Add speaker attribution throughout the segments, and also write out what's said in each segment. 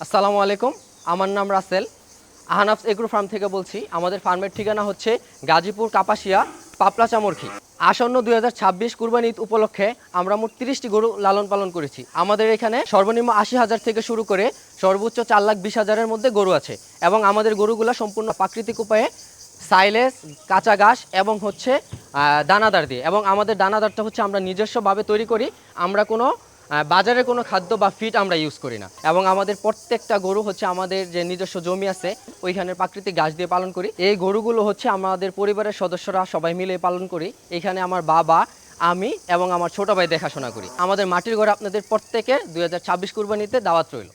Speaker 1: আসসালামু আলাইকুম। আমার নাম রাসেল। আহনাফ এগ্রো ফার্ম থেকে বলছি। আমাদের ফার্মের ঠিকানা হচ্ছে গাজীপুর কাপাসিয়া পাপলা চামরখি। আসন্ন 2026 কুরবানি ঈদ উপলক্ষে আমরা মোট 30টি গরু লালন পালন করেছি। আমাদের এখানে সর্বনিম্ন 80,000 থেকে শুরু করে সর্বোচ্চ 4,20,000-এর মধ্যে গরু আছে এবং আমাদের গরুগুলো সম্পূর্ণ প্রাকৃতিক উপায়ে সাইলেজ, কাঁচা ঘাস এবং হচ্ছে দানাদার দিয়ে, এবং আমাদের দানাদারটা হচ্ছে আমরা নিজস্বভাবে তৈরি করি। আমরা কোনো বাজারে কোনো খাদ্য বা ফিড আমরা ইউজ করি না, এবং আমাদের প্রত্যেকটা গরু হচ্ছে আমাদের যে নিজস্ব জমি আছে ওইখানে প্রাকৃতিক ঘাস দিয়ে পালন করি। এই গরুগুলো হচ্ছে আমাদের পরিবারের সদস্যরা সবাই মিলে পালন করি। এখানে আমার বাবা, আমি এবং আমার ছোট ভাই দেখাশোনা করি। আমাদের মাটির ঘরে আপনাদের প্রত্যেকে 2026 কুরবানিতে দাওয়াত রইল।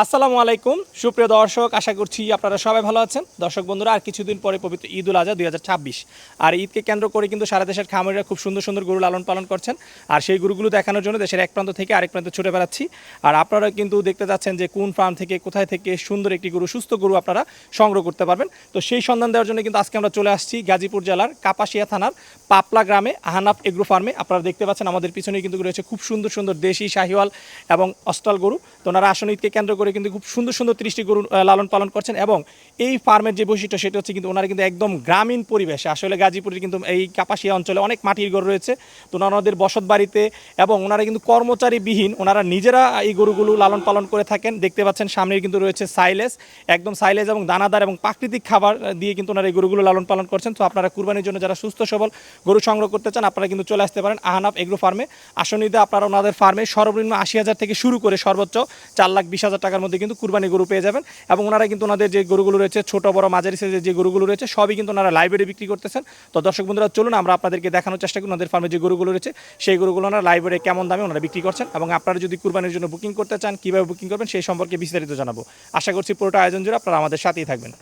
Speaker 2: আসসালামু আলাইকুম সুপ্রিয় দর্শক, আশা করছি আপনারা সবাই ভালো আছেন। দর্শক বন্ধুরা, আর কিছুদিন পরে পবিত্র ঈদ উল আজহা 2026, আর ঈদকে কেন্দ্র করে কিন্তু সারা দেশের খামারিরা খুব সুন্দর সুন্দর গরু লালন পালন করছেন। আর সেই গরুগুলো দেখানোর জন্য দেশের এক প্রান্ত থেকে আরেক প্রান্তে ছুটে বেড়াচ্ছি। আর আপনারা কিন্তু দেখতে যাচ্ছেন যে কোন ফার্ম থেকে কোথায় থেকে সুন্দর একটি গরু, সুস্থ গরু আপনারা সংগ্রহ করতে পারবেন। তো সেই সন্ধান দেওয়ার জন্য কিন্তু আজকে আমরা চলে আসছি গাজীপুর জেলার কাপাসিয়া থানার পাপলা গ্রামে আহনাফ এগ্রো ফার্মে। আপনারা দেখতে পাচ্ছেন আমাদের পিছনে কিন্তু রয়েছে খুব সুন্দর সুন্দর দেশি, শাহিওয়াল এবং অস্টাল গরু। তো ওনারা আসন্ন ঈদকে কেন্দ্র করে কিন্তু খুব সুন্দর সুন্দর 30টি গরু লালন পালন করছেন। এবং এই ফার্মের যে বৈশিষ্ট্য সেটা হচ্ছে কিন্তু ওনারা কিন্তু একদম গ্রামীণ পরিবেশে, আসলে গাজীপুরের কিন্তু এই কাপাসিয়া অঞ্চলে অনেক মাটির ঘর রয়েছে। তো ওনাদের বসত বাড়িতে, এবং ওনারা কিন্তু কর্মচারীবিহীন, ওনারা নিজেরা এই গরুগুলো লালন পালন করে থাকেন। দেখতে পাচ্ছেন সামনে কিন্তু রয়েছে সাইলেজ, একদম সাইলেজ এবং দানাদার এবং প্রাকৃতিক খাবার দিয়ে কিন্তু ওনারা এই গরুগুলো লালন পালন করছেন। তো আপনারা কুরবানির জন্য যারা সুস্থ সবল গরু সংগ্রহ করতে চান, আপনারা কিন্তু চলে আসতে পারেন আহনাফ এগ্রো ফার্মে। আসন্ন ঈদে আপনারা ওনাদের ফার্মে সর্বনিম্ন 80,000 থেকে শুরু করে সর্বোচ্চ 4,20,000 টাকার মধ্যে কিন্তু কুরবানি গরু পেয়ে যাবেন। এবং ওনারা কিন্তু ওনাদের যে গরুগুলো রয়েছে, ছোট বড় মাঝারি সাইজের যে গরুগুলো রয়েছে, সবই কিন্তু ওনারা লাইব্রেরি বিক্রি করতেছেন। তো দর্শক বন্ধুরা, চলুন আমরা আপনাদেরকে দেখানোর চেষ্টা করি ওনাদের ফার্মে যে গরুগুলো রয়েছে সেই গরুগুলো ওনারা লাইব্রেরি কেমন দামে ওনারা বিক্রি করছেন, এবং আপনারা যদি কুরবানির জন্য বুকিং করতে চান কীভাবে বুকিং করবেন সেই সম্পর্কে বিস্তারিত জানাবো। আশা করছি পুরোটা আয়োজন জুড়ে আপনারা আমাদের সাথেই থাকবেন।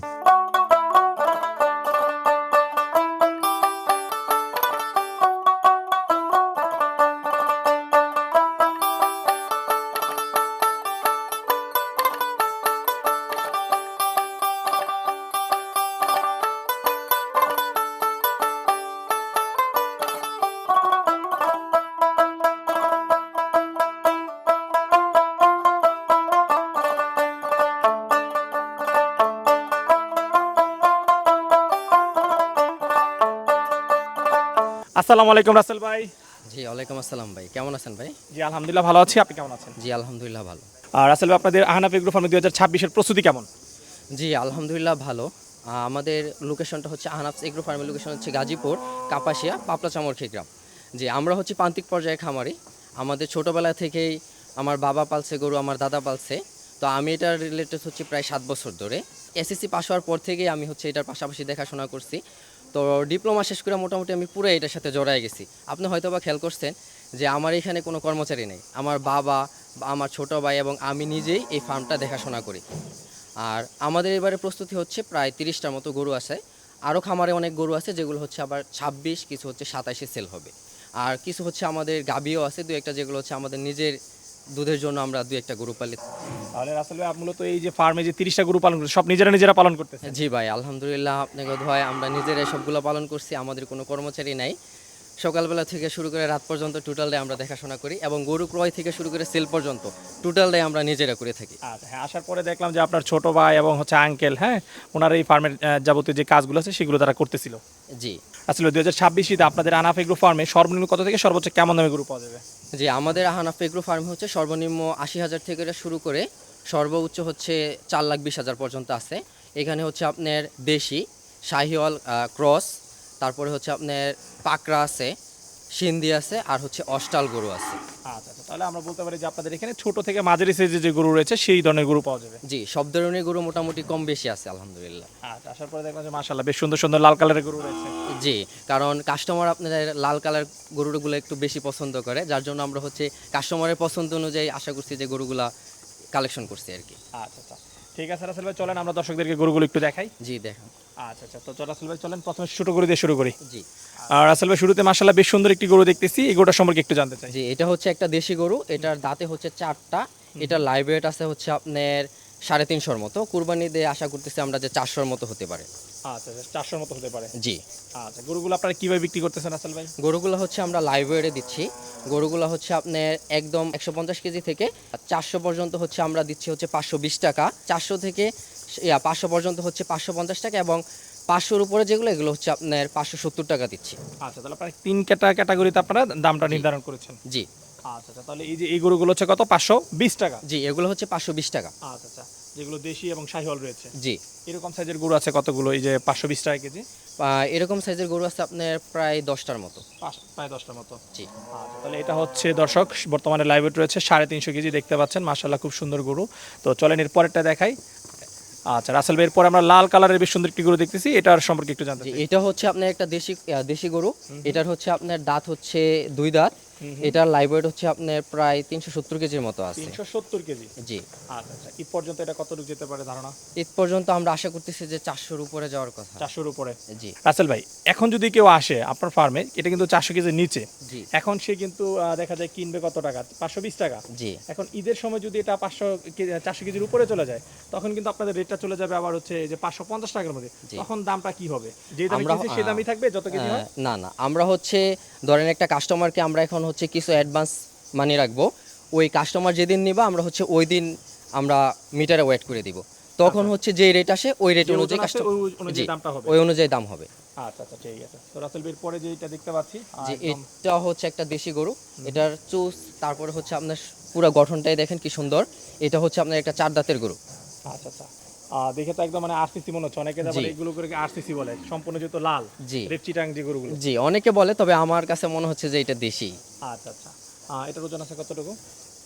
Speaker 2: আসসালামু আলাইকুম রাসেল ভাই।
Speaker 1: জি, ওয়ালাইকুম আসসালাম ভাই। কেমন আছেন ভাই?
Speaker 2: জি আলহামদুলিল্লাহ ভালো আছি, আপনি কেমন আছেন?
Speaker 1: জি, আলহামদুলিল্লাহ ভালো।
Speaker 2: আর রাসেল ভাই, আপনাদের আহনাফ এগ্রো ফার্মে 2026-এর প্রস্তুতি কেমন?
Speaker 1: জি, আলহামদুলিল্লাহ ভালো। আমাদের লোকেশনটা হচ্ছে আহনাফ এগ্রো ফার্মের লোকেশন হচ্ছে গাজীপুর কাপাসিয়া পাপলা চামরখি গ্রাম। জি, আমরা হচ্ছে প্রান্তিক পর্যায়ে খামারি। আমাদের ছোটোবেলা থেকেই আমার বাবা পালছে গরু, আমার দাদা পালছে। তো আমি এটার রিলেটেড হচ্ছে প্রায় 7 বছর ধরে। এসএসসি পাস হওয়ার পর থেকেই আমি হচ্ছে এটার পাশাপাশি দেখাশোনা করছি। তো ডিপ্লোমা শেষ করে মোটামুটি আমি পুরো এটার সাথে জড়ায় গেছি। আপনি হয়তো বা খেয়াল করছেন যে আমার এখানে কোনো কর্মচারী নেই। আমার বাবা, আমার ছোটো ভাই এবং আমি নিজেই এই ফার্মটা দেখাশোনা করি। আর আমাদের এবারে প্রস্তুতি হচ্ছে প্রায় 30টার মতো গরু আছে। আরও খামারে অনেক গরু আছে যেগুলো হচ্ছে আবার 26, কিছু হচ্ছে 27-এ সেল হবে। আর কিছু হচ্ছে আমাদের গাভীও আছে দু একটা, যেগুলো হচ্ছে আমাদের নিজের দুধের জন্য আমরা দু একটা গরু পালি।
Speaker 2: তাহলে রাসেল ভাই, মূলত এই যে ফার্মে যে 30টা গরু পালন করছে সব নিজেরা পালন করতেছে?
Speaker 1: জি ভাই, আলহামদুলিল্লাহ, আপনাকে ধোয়ায় আমরা নিজেরাই সবগুলো পালন করছি। আমাদের কোনো কর্মচারী নাই। সকালবেলা থেকে শুরু করে রাত পর্যন্ত টোটাল ডে আমরা দেখাশোনা করি, এবং গরু ক্রয় থেকে শুরু করে সেল পর্যন্ত টোটাল ডে আমরা নিজেরা করে থাকি।
Speaker 2: আচ্ছা হ্যাঁ, আসার পরে দেখলাম যে আপনার ছোট ভাই এবং হচ্ছে আঙ্কেল, হ্যাঁ, ওনার এই ফার্মের যাবতীয় যে কাজগুলো আছে সেগুলো তারা করতেছিল।
Speaker 1: জি,
Speaker 2: আসলে 2026-তে আপনাদের আহনাফ এগ্রো ফার্মে সর্বনিম্ন কত থেকে সর্বোচ্চ কেমন দামে গরু পাওয়া যাবে?
Speaker 1: জি, আমাদের আহনাফ এগ্রো ফার্ম হচ্ছে সর্বনিম্ন 80,000 থেকে শুরু করে সর্বোচ্চ হচ্ছে 4,20,000 পর্যন্ত আছে। এখানে হচ্ছে আপনার দেশি, শাহিওয়াল, ক্রস, তারপরে হচ্ছে আপনার পাকড়া আছে, সিন্ধি আছে আর হচ্ছে অস্টাল গরু আছে।
Speaker 2: আচ্ছা আচ্ছা, তাহলে আমরা বলতে পারি যে আপনাদের এখানে ছোট থেকে মাঝারি সাইজের যে গরু রয়েছে সেই ধরনের গরু পাওয়া যাবে।
Speaker 1: জি, সব ধরনের গরু মোটামুটি কম বেশি আছে আলহামদুলিল্লাহ।
Speaker 2: আচ্ছা, আসার পরে দেখলাম যে মাশাআল্লাহ বেশ সুন্দর সুন্দর লাল কালারের গরু রয়েছে।
Speaker 1: জি, কারণ কাস্টমার আপনাদের লাল কালার গরুগুলো একটু বেশি পছন্দ করে, যার জন্য আমরা হচ্ছে কাস্টমারের পছন্দ অনুযায়ী আশা করছি যে গরুগুলা কালেকশন করছি আর কি।
Speaker 2: আচ্ছা আচ্ছা, ঠিক আছে রাসেল ভাই, চলেন আমরা দর্শকদেরকে গরুগুলো একটু দেখাই।
Speaker 1: জি দেখুন।
Speaker 2: আচ্ছা আচ্ছা, তো রাসেল ভাই চলেন প্রথমে ছোট গরু দিয়ে শুরু করি।
Speaker 1: জি
Speaker 2: আর রাসেল ভাই শুরুতে মাশাআল্লাহ বেশ সুন্দর একটি গরু দেখতেছি, এই গরুটা সম্পর্কে একটু জানতে চাই।
Speaker 1: জি, এটা হচ্ছে একটা দেশি গরু, এটার দাঁতে হচ্ছে 4টা, এটার লাইভ ওয়েট আছে হচ্ছে আপনার 350-এর মতো। কুরবানি দিয়ে আশা করতেছি আমরা যে 400-এর মতো হতে পারে।
Speaker 2: আচ্ছা আচ্ছা, 400-র মতো হতে পারে।
Speaker 1: জি,
Speaker 2: আচ্ছা, গরুগুলো আপনারা কিভাবে বিক্রি করতেছেন রাসেল ভাই?
Speaker 1: গরুগুলো হচ্ছে আমরা লাইভ ওয়েটে দিচ্ছি। গরুগুলো হচ্ছে আপনার একদম 150 কেজি থেকে 400 পর্যন্ত হচ্ছে আমরা দিচ্ছি হচ্ছে 520 টাকা। 400 থেকে 500 পর্যন্ত হচ্ছে 550 টাকা, এবং 500-র উপরে যেগুলো এগুলো হচ্ছে আপনার 570 টাকা দিচ্ছি।
Speaker 2: আচ্ছা, তাহলে আপনারা তিন ক্যাটাগরিতে আপনারা দামটা নির্ধারণ করেছেন।
Speaker 1: জি
Speaker 2: আচ্ছা আচ্ছা, তাহলে এই যে এই গরুগুলো হচ্ছে কত? 520 টাকা।
Speaker 1: জি, এগুলো হচ্ছে 520 টাকা।
Speaker 2: আচ্ছা আচ্ছা, যেগুলো দেশি এবং শাহিওয়াল রয়েছে।
Speaker 1: জি,
Speaker 2: এরকম সাইজের গরু আছে কতগুলো? এই যে 520 টাকা কেজি।
Speaker 1: এরকম সাইজের গরু আছে আপনার প্রায় 10টার মতো।
Speaker 2: প্রায় 10টার মতো।
Speaker 1: জি,
Speaker 2: আচ্ছা, তাহলে এটা হচ্ছে দর্শক বর্তমানে লাইভ ওয়েট রয়েছে 350 কেজি, দেখতে পাচ্ছেন মাশাআল্লাহ খুব সুন্দর গরু। তো চলেন এর পরেরটা দেখাই। আচ্ছা রাসেল ভাই, এরপর আমরা লাল কালারের বেশ সুন্দর একটি গরু দেখতেছি, এটার সম্পর্কে একটু জানতে
Speaker 1: জি,
Speaker 2: চাই।
Speaker 1: এটা হচ্ছে আপনার একটা দেশি গরু। এটার হচ্ছে আপনার দাঁত হচ্ছে 2 দাঁত। এটার লাইভ ওয়েট হচ্ছে আপনার প্রায় 370 কেজির মতো আছে।
Speaker 2: 370 কেজি।
Speaker 1: জি,
Speaker 2: আচ্ছা আচ্ছা, এই পর্যন্ত এটা কতটুকু যেতে পারে ধারণা?
Speaker 1: ঈদ পর্যন্ত আমরা আশা করতেছি যে 400-র উপরে যাওয়ার কথা।
Speaker 2: 400-র উপরে।
Speaker 1: জি
Speaker 2: রাসেল ভাই, এখন যদি কেউ আসে আপনার ফার্মে, এটা কিন্তু 400 কেজির নিচে,
Speaker 1: জি
Speaker 2: এখন সে কিন্তু দেখা যায় কিনবে কত টাকা? 520 টাকা।
Speaker 1: জি,
Speaker 2: এখন ঈদের সময় যদি এটা 400 কেজির উপরে চলে যায়, তখন কিন্তু আপনাদের রেটটা চলে যাবে আবার হচ্ছে যে 550 টাকার মধ্যে।
Speaker 1: জি।
Speaker 2: তখন দামটা কি হবে? যে দামে
Speaker 1: আমরা
Speaker 2: কিনছি সেই দামই থাকবে যত কেজি হয়?
Speaker 1: না না, আমরা হচ্ছে ধরেন একটা কাস্টমারকে আমরা এখন হচ্ছে কিছু অ্যাডভান্স মানি রাখবো। ওই কাস্টমার যেদিন নিবা আমরা হচ্ছে ওই দিন আমরা মিটারে ওয়েট করে দিব। তখন হচ্ছে যে রেট আসে ওই রেট
Speaker 2: যে
Speaker 1: অনুযায়ী
Speaker 2: ওজন আসে,
Speaker 1: কাস্টমার
Speaker 2: ওই অনুযায়ী দামটা হবে।
Speaker 1: ওই অনুযায়ী দাম হবে।
Speaker 2: আচ্ছা আচ্ছা, ঠিক আছে। তো রাসেল ভাইয়ের পরে যেটা দেখতে পাচ্ছি,
Speaker 1: যে
Speaker 2: একদম
Speaker 1: এটা হচ্ছে একটা দেশি গরু, এটার চুজ তারপরে হচ্ছে আপনার পুরো গঠনটাই দেখেন কি সুন্দর। এটা হচ্ছে আপনার একটা 4 দাঁতের গরু।
Speaker 2: আচ্ছা আচ্ছা, দেখে তো একদম মানে আরসিসি মনে হচ্ছে। অনেকে আবার
Speaker 1: জি।
Speaker 2: এগুলো করে আরসিসি বলে, সম্পূর্ণ যেহেতু লাল,
Speaker 1: জি
Speaker 2: রেড চিটাং যে গরুগুলো।
Speaker 1: জি, অনেকে বলে, তবে আমার কাছে মনে হচ্ছে যে এটা দেশি।
Speaker 2: আচ্ছা আচ্ছা, এটার ওজন আছে কতটুকু?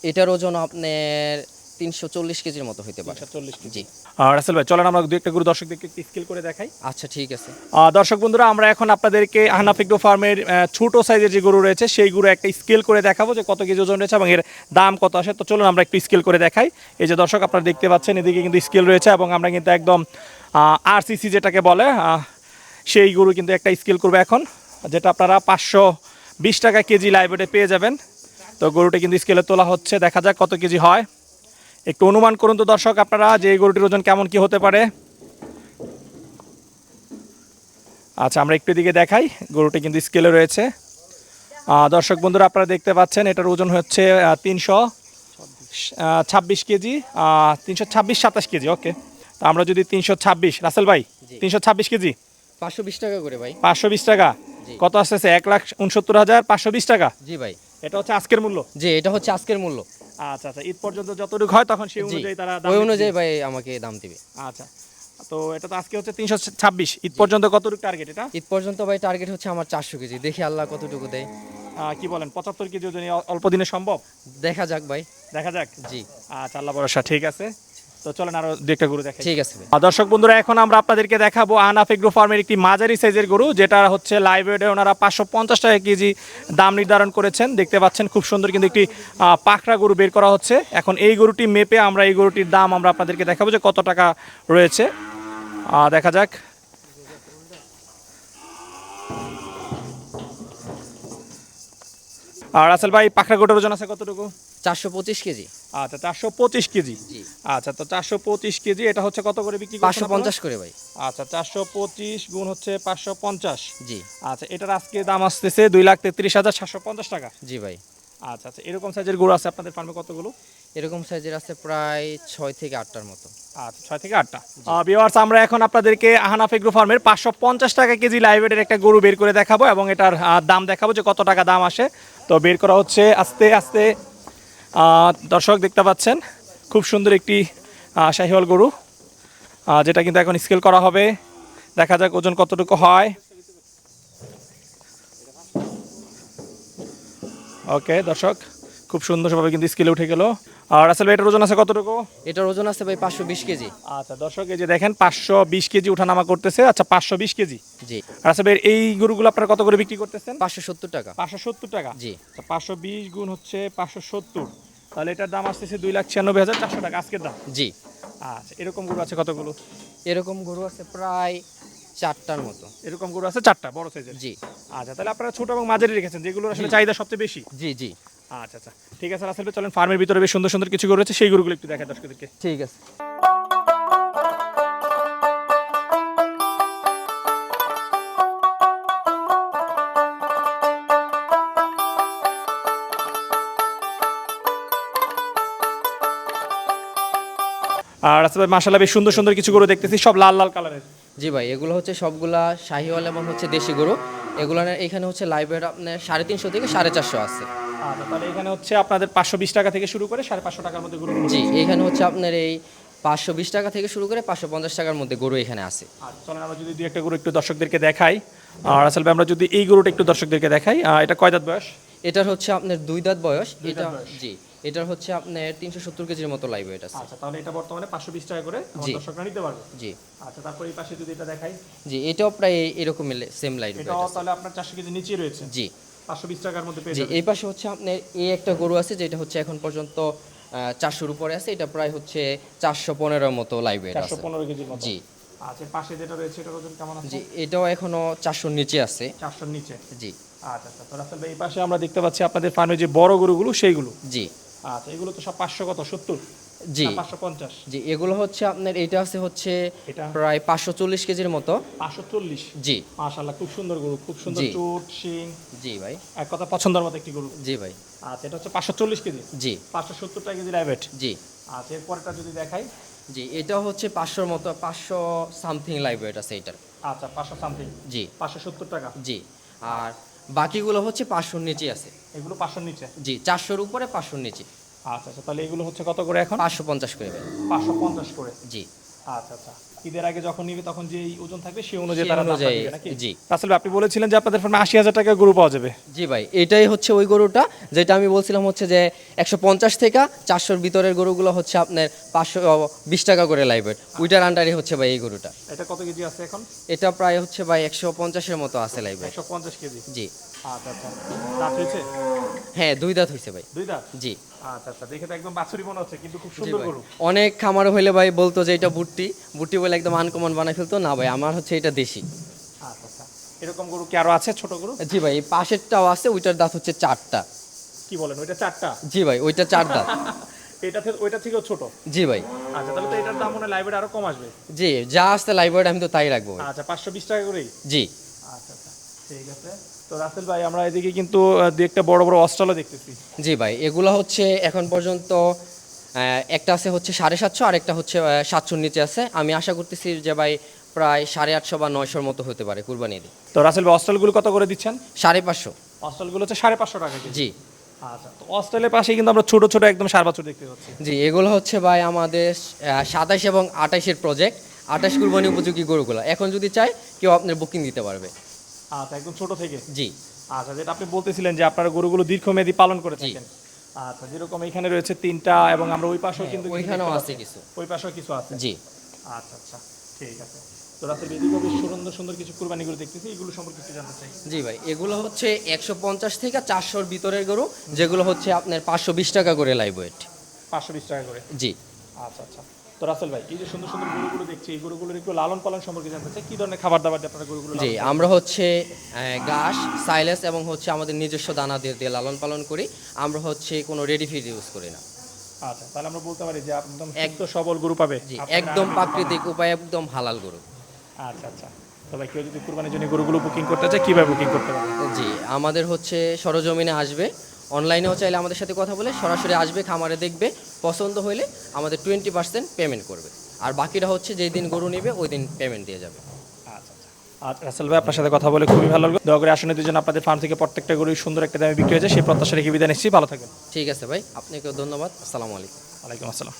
Speaker 1: এটার ওজন আপনার 340 কেজির মতো হতে পারে।
Speaker 2: 340 কেজি।
Speaker 1: জি,
Speaker 2: রাসেল ভাই চলেন আমরা দু একটা গরু দর্শকদেরকে স্কেল করে দেখাই।
Speaker 1: আচ্ছা ঠিক আছে।
Speaker 2: দর্শক বন্ধুরা, আমরা এখন আপনাদেরকে আহনাফ এগ্রো ফার্মের ছোট সাইজের যে গরু রয়েছে সেই গরু একটা স্কেল করে দেখাবো যে কত কেজি ওজন রয়েছে এবং এর দাম কত আসে। তো চলুন আমরা একটু স্কেল করে দেখাই। এই যে দর্শক আপনারা দেখতে পাচ্ছেন, এদিকে কিন্তু স্কেল রয়েছে এবং আমরা কিন্তু একদম আরসিসি যেটাকে বলে সেই গরু কিন্তু একটা স্কেল করবে এখন, যেটা আপনারা 520 টাকা কেজি লাইভেটে পেয়ে যাবেন। তো গরুটা কিন্তু স্কেলে তোলা হচ্ছে, দেখা যাক কত কেজি হয়। একটু অনুমান করুন তো দর্শক আপনারা যে এই গরুটির ওজন কেমন কি হতে পারে। আচ্ছা, আমরা একটু দিকে দেখাই, গরুটি কিন্তু স্কেলে রয়েছে। দর্শক বন্ধুরা আপনারা দেখতে পাচ্ছেন এটার ওজন হচ্ছে 326 কেজি, 326-27 কেজি। ওকে, তো আমরা যদি 326, রাসেল ভাই 326 কেজি
Speaker 1: 520 টাকা করে ভাই।
Speaker 2: 520 টাকা,
Speaker 1: জি।
Speaker 2: কত আসতেছে? 1,69,520 টাকা।
Speaker 1: জি ভাই।
Speaker 2: এটা হচ্ছে আজকের মূল্য।
Speaker 1: জি, এটা হচ্ছে আজকের মূল্য।
Speaker 2: আচ্ছা আচ্ছা, ঈদ পর্যন্ত যতটুকু হয় তখন সেই
Speaker 1: জি,
Speaker 2: অনুযায়ী তারা দাম
Speaker 1: ওই
Speaker 2: দিচ্ছে।
Speaker 1: অনুযায়ী ভাই আমাকে দাম দিবে।
Speaker 2: আচ্ছা, তো এটা তো আজকে হচ্ছে 326, ঈদ পর্যন্ত কতটুকু টার্গেট এটা?
Speaker 1: ঈদ পর্যন্ত ভাই টার্গেট হচ্ছে আমার 400 কেজি, দেখি আল্লাহ কতটুকু দেয়।
Speaker 2: কি বলেন, 75 কেজি ওজন অল্প দিনে সম্ভব?
Speaker 1: দেখা যাক ভাই।
Speaker 2: দেখা যাক।
Speaker 1: জি
Speaker 2: আচ্ছা, আল্লাহ ভরসা। ঠিক আছে, তো চলেন আরো দু একটা গরু দেখাই।
Speaker 1: ঠিক আছে ভাই।
Speaker 2: দর্শক বন্ধুরা, এখন আমরা আপনাদেরকে দেখাবো আহনাফ এগ্রো ফার্মের একটি মাঝারি সাইজের গরু, যেটা হচ্ছে লাইভ ওয়েটে ওনারা 550 টাকা কেজি দাম নির্ধারণ করেছেন। দেখতে পাচ্ছেন খুব সুন্দর কিন্তু একটি পাকড়া গরু বের করা হচ্ছে। এখন এই গরুটি মেপে আমরা এই গরুটির দাম আমরা আপনাদেরকে দেখাবো যে কত টাকা রয়েছে। দেখা যাক। আর রাসেল ভাই, পাকড়া গরুটার ওজন আছে কতটুকু?
Speaker 1: 425 কেজি।
Speaker 2: আচ্ছা, 425 কেজি।
Speaker 1: জি,
Speaker 2: আচ্ছা, তো 425 কেজি এটা হচ্ছে কত করে বিক্রি করছেন আপনারা?
Speaker 1: 550 করে ভাই।
Speaker 2: আচ্ছা, 425 গুণ হচ্ছে 550।
Speaker 1: জি
Speaker 2: আচ্ছা, এটার আজকে দাম আসতেছে 2,33,750 টাকা।
Speaker 1: জি ভাই।
Speaker 2: আচ্ছা আচ্ছা, এরকম সাইজের গরু আছে আপনাদের ফার্মে কতগুলো?
Speaker 1: এরকম সাইজের আছে প্রায় 6 থেকে 8টার মতো।
Speaker 2: আচ্ছা, 6 থেকে 8টা। ভিউয়ার্স, আমরা এখন আপনাদেরকে আহনাফ এগ্রো ফার্মের 550 টাকা কেজি লাইভ ওয়েটের একটা গরু বের করে দেখাবো এবং এটার দাম দেখাবো যে কত টাকা দাম আসে। তো বের করা হচ্ছে আস্তে আস্তে। দর্শক দেখতে পাচ্ছেন খুব সুন্দর একটি শাহিওয়াল গরু, যেটা কিন্তু এখন স্কেল করা হবে। দেখা যাক ওজন কতটুকু হয়। ওকে দর্শক, খুব সুন্দরভাবে কিন্তু স্কেলে উঠে গেল। আর আসলে এটার ওজন আছে কতটুকু?
Speaker 1: এটার ওজন আছে ভাই 520 কেজি।
Speaker 2: আচ্ছা দর্শক, এই যে দেখেন 520 কেজি ওঠানামা করতেছে। আচ্ছা 520 কেজি।
Speaker 1: জি।
Speaker 2: আর আসলে এই গরুগুলো আপনারা কত করে বিক্রি করতেছেন?
Speaker 1: 570 টাকা।
Speaker 2: 570 টাকা।
Speaker 1: জি।
Speaker 2: 520 গুণ হচ্ছে 570, তাহলে এটার দাম আসতেছে 2,96,400 টাকা আজকের দাম।
Speaker 1: জি।
Speaker 2: আচ্ছা, এরকম গরু আছে কতগুলো?
Speaker 1: এরকম গরু আছে প্রায় 4টার মতো।
Speaker 2: এরকম গরু আছে 4টা বড় সাইজের।
Speaker 1: জি।
Speaker 2: আচ্ছা, তাহলে আপনারা ছোট এবং মাঝারি রেখেছেন, যেগুলোর আসলে চাহিদা সবচেয়ে বেশি।
Speaker 1: জি জি।
Speaker 2: আচ্ছা আচ্ছা, ঠিক আছে রাসেল ভাই, চলেন ফার্মের ভিতরে বেশ সুন্দর সুন্দর কিছু গরু আছে, সেই গরুগুলো একটু দেখাই দর্শকদেরকে।
Speaker 1: ঠিক আছে।
Speaker 2: আর রাসেল ভাই মাশাআল্লাহ বেশ সুন্দর সুন্দর কিছু গরু দেখতেছি, সব লাল লাল কালারের।
Speaker 1: জি ভাই, এগুলো হচ্ছে সবগুলা শাহিওয়াল এবং হচ্ছে দেশি গরু। এগুলো এখানে হচ্ছে লাইভ ওয়েট আপনার 350 থেকে 450 আছে।
Speaker 2: আচ্ছা, তাহলে এখানে হচ্ছে আপনাদের 520 টাকা থেকে শুরু করে 550 টাকার মধ্যে গরু।
Speaker 1: জি, এখানে হচ্ছে আপনার এই 520 টাকা থেকে শুরু করে 550 টাকার মধ্যে গরু এখানে আছে।
Speaker 2: আচ্ছা, চলেন আমরা যদি দুই একটা গরু একটু দর্শকদেরকে দেখাই। আর রাসেল ভাই আমরা যদি এই গরুটা একটু দর্শকদেরকে দেখাই, এটা কয় দাঁত বয়স?
Speaker 1: এটার হচ্ছে আপনার 2 দাঁত বয়স।
Speaker 2: দুই দাঁত
Speaker 1: এটা
Speaker 2: বয়স।
Speaker 1: জি, এটার হচ্ছে আপনার 370 কেজির মতো লাইভ ওয়েট আছে।
Speaker 2: আচ্ছা, তাহলে এটা বর্তমানে 520 টাকা করে আমার
Speaker 1: জি।
Speaker 2: দর্শকরা নিতে পারবে।
Speaker 1: জি
Speaker 2: আচ্ছা, তারপর এই পাশে যদি এটা দেখাই,
Speaker 1: জি, এটাও প্রায় এরকম সেম লাইভ ওয়েট
Speaker 2: এটাও
Speaker 1: আছে।
Speaker 2: তাহলে আপনার 400 কেজি নিচে রয়েছে,
Speaker 1: জি
Speaker 2: 520 টাকার মধ্যে পেয়ে
Speaker 1: জি।
Speaker 2: যাবেন।
Speaker 1: এই পাশে হচ্ছে আপনার এই একটা গরু আছে যেটা হচ্ছে এখন পর্যন্ত 400-র উপরে আছে। এটা প্রায় হচ্ছে 415-এর মতো লাইভ ওয়েট আছে।
Speaker 2: 415 কেজির মতো।
Speaker 1: জি
Speaker 2: আচ্ছা, পাশে যেটা রয়েছে এটার ওজন কেমন আছে?
Speaker 1: জি, এটাও এখনো 400-র নিচে আছে।
Speaker 2: 400 নিচে।
Speaker 1: জি
Speaker 2: আচ্ছা আচ্ছা, তো রাসেল ভাই এই পাশে আমরা দেখতে পাচ্ছি আপনাদের ফার্মে যে বড় গরুগুলো সেইগুলো।
Speaker 1: জি
Speaker 2: আচ্ছা, এগুলো তো সব 500 কত 70?
Speaker 1: জি
Speaker 2: 550?
Speaker 1: জি, এগুলো হচ্ছে আপনার এটা আছে হচ্ছে
Speaker 2: এটা
Speaker 1: প্রায় 540 কেজির মতো।
Speaker 2: 540?
Speaker 1: জি
Speaker 2: মাশাআল্লাহ, খুব সুন্দর গরু, খুব সুন্দর
Speaker 1: জি।
Speaker 2: চুট শিং,
Speaker 1: জি ভাই।
Speaker 2: এক কথা পছন্দের মতো একটি গরু।
Speaker 1: জি ভাই।
Speaker 2: আচ্ছা, এটা হচ্ছে 540 কেজি,
Speaker 1: জি
Speaker 2: 570 টাকা কেজি লাইভ ওয়েট।
Speaker 1: জি
Speaker 2: আচ্ছা, এরপরটা যদি দেখাই,
Speaker 1: জি, এটাও হচ্ছে 500-র মতো, 500 সামথিং লাইভ ওয়েট আছে এটার।
Speaker 2: আচ্ছা 500 সামথিং,
Speaker 1: জি
Speaker 2: 570 টাকা।
Speaker 1: জি। আর বাকিগুলো হচ্ছে 500-র নিচে আছে।
Speaker 2: এগুলো 500 নিচে।
Speaker 1: জি, 400-র উপরে 500-র নিচে।
Speaker 2: আচ্ছা আচ্ছা, তাহলে এগুলো হচ্ছে কত করে এখন?
Speaker 1: 550 করে ভাই।
Speaker 2: 550 করে।
Speaker 1: জি।
Speaker 2: আচ্ছা আচ্ছা, ঈদের আগে যখন নিবে তখন যে ওজন থাকবে সেই অনুযায়ী
Speaker 1: সেই
Speaker 2: তারা দামটা
Speaker 1: অনুযায়ী,
Speaker 2: দিবে নাকি?
Speaker 1: জি।
Speaker 2: আসলে আপনি বলেছিলেন যে আপনাদের ফার্মে 80,000 টাকা গরু পাওয়া যাবে।
Speaker 1: জি ভাই, এটাই হচ্ছে ওই গরুটা যেটা আমি বলছিলাম হচ্ছে যে 150 থেকে 400-র ভিতরের গরুগুলো হচ্ছে আপনার 520 টাকা করে লাইভ ওয়েট। ওইটার আন্ডারে হচ্ছে ভাই এই গরুটা।
Speaker 2: এটা কত কেজি আছে এখন?
Speaker 1: এটা প্রায় হচ্ছে ভাই 150-এর মতো আছে লাইভ ওয়েট।
Speaker 2: 150 কেজি।
Speaker 1: জি।
Speaker 2: আচ্ছা আচ্ছা, দাঁত হয়েছে?
Speaker 1: হ্যাঁ, 2 দাঁত হয়েছে ভাই।
Speaker 2: 2 দাঁত?
Speaker 1: জি
Speaker 2: আচ্ছা আচ্ছা, দেখে তো একদম বাছুরি মনে হচ্ছে, কিন্তু খুব
Speaker 1: জি
Speaker 2: সুন্দর
Speaker 1: ভাই।
Speaker 2: গরু।
Speaker 1: অনেক খামার হইলে ভাই বলতো যে এটা বুট্টি বুট্টি বলে একদম আনকমন বানাই ফেলতো। না ভাই, আমার হচ্ছে এটা দেশি।
Speaker 2: আচ্ছা আচ্ছা, এরকম গরু কি আরো আছে ছোট গরু?
Speaker 1: জি ভাই, এই পাশেরটাও আছে, ওইটার দাঁত হচ্ছে 4টা।
Speaker 2: কি বলেন, ওইটা 4টা?
Speaker 1: জি ভাই, ওইটা 4 দাঁত।
Speaker 2: এটা থেকে ওইটা থেকেও ছোট?
Speaker 1: জি ভাই।
Speaker 2: আচ্ছা, তাহলে তো এটার দাম মনে হয় লাইভে আরো কম আসবে।
Speaker 1: জি, যা আসতে লাইভ ওয়েট আমি তো তাই রাখবো ভাই।
Speaker 2: আচ্ছা, 520 টাকা করেই।
Speaker 1: জি
Speaker 2: আচ্ছা আচ্ছা, ঠিক আছে। তো রাসেল ভাই আমরা এদিকে কিন্তু দুই একটা বড় বড় অস্ট্রালও দেখতেছি।
Speaker 1: জি ভাই, এগুলো হচ্ছে এখন পর্যন্ত একটা আছে হচ্ছে 750, আর একটা হচ্ছে 700-র নিচে আছে। আমি আশা করতেছি যে ভাই প্রায় 850 বা 900-র মতো হতে পারে কুরবানি দিয়ে।
Speaker 2: তো রাসেল ভাই অস্ট্রালগুলো কত করে দিচ্ছেন?
Speaker 1: 550।
Speaker 2: অস্ট্রালগুলো হচ্ছে 550 টাকা কেজি।
Speaker 1: জি
Speaker 2: আচ্ছা, তো অস্ট্রেলিয়ার পাশে কিন্তু আমরা ছোট ছোট একদম সার বাছুর দেখতে পাচ্ছি।
Speaker 1: জি, এগুলো হচ্ছে ভাই আমাদের 27 এবং 28-এর প্রজেক্ট। 28 কুরবানি উপযোগী গরুগুলো এখন যদি চাই কেউ আপনার বুকিং দিতে পারবে।
Speaker 2: আচ্ছা, একদম ছোট থেকে।
Speaker 1: জি
Speaker 2: আচ্ছা, যেটা আপনি বলতেছিলেন যে আপনারা গরুগুলো দীর্ঘমেয়াদী পালন করে
Speaker 1: জি।
Speaker 2: থাকেন। আচ্ছা, যেরকম এখানে রয়েছে 3টা, এবং আমরা ওই পাশেও কিন্তু কিছু
Speaker 1: ওইখানেও
Speaker 2: দেখতে
Speaker 1: আছে
Speaker 2: পাচ্ছি।
Speaker 1: কিছু।
Speaker 2: ওই পাশেও কিছু আছে।
Speaker 1: জি
Speaker 2: আচ্ছা আচ্ছা, ঠিক আছে। তো রাসেল এদিকেও বেশ সুন্দর সুন্দর কিছু কুরবানিগুলো দেখতেছি, এগুলো সম্পর্কে একটু জানতে চাই।
Speaker 1: জি ভাই, এগুলো হচ্ছে 150 থেকে 400-র ভিতরের গরু, যেগুলো হচ্ছে আপনার 520 টাকা করে লাইভ ওয়েট।
Speaker 2: 520 টাকা করে।
Speaker 1: জি
Speaker 2: আচ্ছা আচ্ছা, তো রাসেল ভাই এই যে সুন্দর সুন্দর গরুগুলো দেখছি, এই গরুগুলোর একটু লালন পালন সম্পর্কে জানতে চাই। কি ধরনের খাবার দাবার দিয়ে আপনারা গরুগুলো
Speaker 1: জি,
Speaker 2: লালন পালন
Speaker 1: আমরা হচ্ছে ঘাস, সাইলেস এবং হচ্ছে আমাদের নিজস্ব দানা দিয়ে লালন পালন করি। আমরা হচ্ছে কোনো রেডি ফিড ইউজ করি না।
Speaker 2: করেন? আচ্ছা, তাহলে আমরা বলতে পারি যে একদম সুস্থ সবল গরু পাবে
Speaker 1: জি,
Speaker 2: আপনাদের
Speaker 1: একদম
Speaker 2: আগামী
Speaker 1: প্রাকৃতিক উপায়, একদম হালাল গরু।
Speaker 2: আচ্ছা আচ্ছা, তবে কেউ যদি কুরবানির জন্য গরুগুলো বুকিং করতে চায় কিভাবে বুকিং করতে পারে?
Speaker 1: জি, আমাদের হচ্ছে সরজমিনে আসবে, অনলাইনেও চাইলে আমাদের সাথে কথা বলে সরাসরি আসবে, খামারে দেখবে, পছন্দ হইলে আমাদের 20% পেমেন্ট করবে, আর বাকিটা হচ্ছে যেই দিন গরু নেবে ওই দিন পেমেন্ট দিয়ে যাবে।
Speaker 2: আচ্ছা আচ্ছা, আর রাসেল ভাই আপনার সাথে কথা বলে খুবই ভালো লাগলো। দয়া করে আসনে দুজন আপনাদের ফার্ম থেকে প্রত্যেকটা গরুই সুন্দর একটা দামে বিক্রি হয়েছে, সেই প্রত্যাশা রেখে বিদায় নিচ্ছি। ভালো থাকবেন।
Speaker 1: ঠিক আছে ভাই, আপনাকেও ধন্যবাদ। আসসালামু আলাইকুম।
Speaker 2: ওয়ালাইকুম আসসালাম।